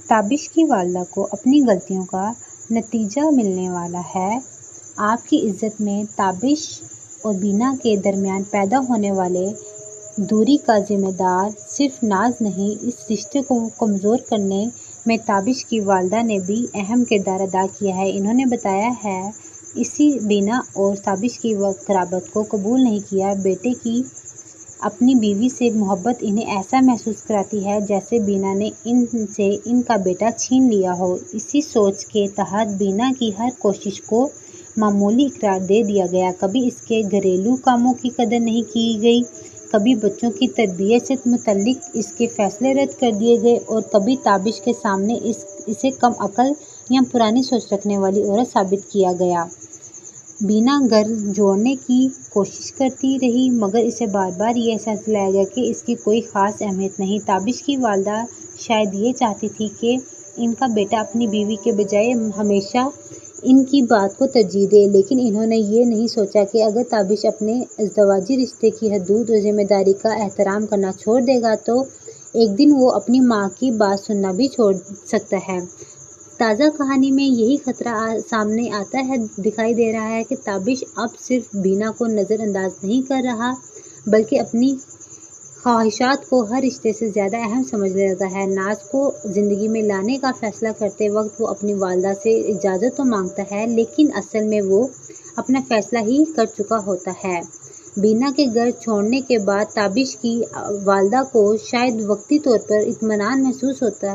تابش کی والدہ کو اپنی غلطیوں کا نتیجہ ملنے والا ہے۔ آپ کی عزت میں تابش اور بینا کے درمیان پیدا ہونے والے دوری کا ذمہ دار صرف ناز نہیں، اس رشتے کو کمزور کرنے میں تابش کی والدہ نے بھی اہم کردار ادا کیا ہے۔ انہوں نے بتایا ہے، اسی بینا اور تابش کی قرابت کو قبول نہیں کیا۔ بیٹے کی اپنی بیوی سے محبت انہیں ایسا محسوس کراتی ہے جیسے بینا نے ان سے ان کا بیٹا چھین لیا ہو۔ اسی سوچ کے تحت بینا کی ہر کوشش کو معمولی قرار دے دیا گیا۔ کبھی اس کے گھریلو کاموں کی قدر نہیں کی گئی، کبھی بچوں کی تربیت سے متعلق اس کے فیصلے رد کر دیے گئے اور کبھی تابش کے سامنے اسے کم عقل یا پرانی سوچ رکھنے والی عورت ثابت کیا گیا۔ بینا گھر جوڑنے کی کوشش کرتی رہی مگر اسے بار بار یہ احساس دلایا گیا کہ اس کی کوئی خاص اہمیت نہیں۔ تابش کی والدہ شاید یہ چاہتی تھی کہ ان کا بیٹا اپنی بیوی کے بجائے ہمیشہ ان کی بات کو ترجیح دے، لیکن انہوں نے یہ نہیں سوچا کہ اگر تابش اپنے ازدواجی رشتے کی حدود اور ذمہ داری کا احترام کرنا چھوڑ دے گا تو ایک دن وہ اپنی ماں کی بات سننا بھی چھوڑ سکتا ہے۔ تازہ کہانی میں یہی خطرہ سامنے آتا ہے۔ دکھائی دے رہا ہے کہ تابش اب صرف بینا کو نظر انداز نہیں کر رہا بلکہ اپنی خواہشات کو ہر رشتے سے زیادہ اہم سمجھنے لگا ہے۔ ناز کو زندگی میں لانے کا فیصلہ کرتے وقت وہ اپنی والدہ سے اجازت تو مانگتا ہے لیکن اصل میں وہ اپنا فیصلہ ہی کر چکا ہوتا ہے۔ بینا کے گھر چھوڑنے کے بعد تابش کی والدہ کو شاید وقتی طور پر اطمینان محسوس ہوتا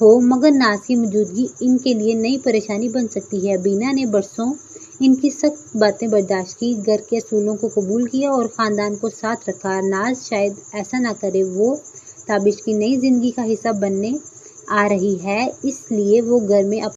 ہو مگر ناز کی موجودگی ان کے لیے نئی پریشانی بن سکتی ہے۔ بینا نے برسوں ان کی سخت باتیں برداشت کی، گھر کے اصولوں کو قبول کیا اور خاندان کو ساتھ رکھا۔ ناز شاید ایسا نہ کرے، وہ تابش کی نئی زندگی کا حصہ بننے آ رہی ہے، اس لیے وہ گھر میں